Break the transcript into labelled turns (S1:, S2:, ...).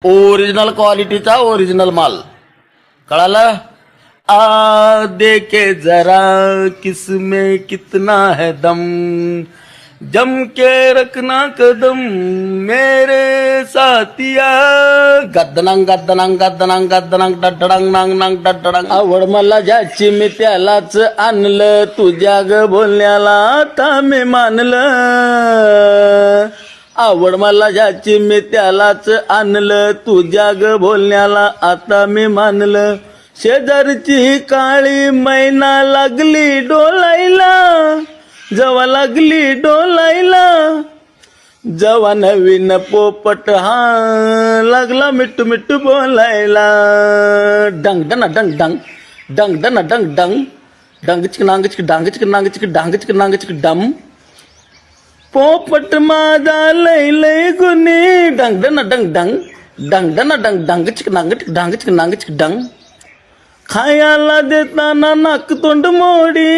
S1: Original क्वालिटीचा original माल कळालं. आ देखे जरा किसमें कितना है दम, जम के रखना कदम मेरे साथिया. गद्दनांग गद्दनांग गद्दनांग गद्दनांग डडडंग नांग नांग डडडंग. आवड मला ज्याची मी त्यालाच आणलं, तुझ्या ग बोलण्याला आता मी मानलं. आवड मला ज्याची मी त्यालाच आणलं, तुझ्या ग बोलण्याला आता मी मानलं. शेजारची काळी मैना लागली डोलायला, जवा लागली डोलायला, जवा नवीन पोपट हा लागला मिट्टू मिट्टू बोलायला. डंग डना डंग डंग डंग डना डंग डंग डंग चिक नांग चिक डांग चिक नांग चिक डांग चिक नांग चिक डम. पोपट माझा लय लय गुनी, डंग डना डंग डंग डंग डना डंग डंग चिक नांग चिक डांग चिक नांग चिक डंग. खायला देताना नाक तोंड मोडी,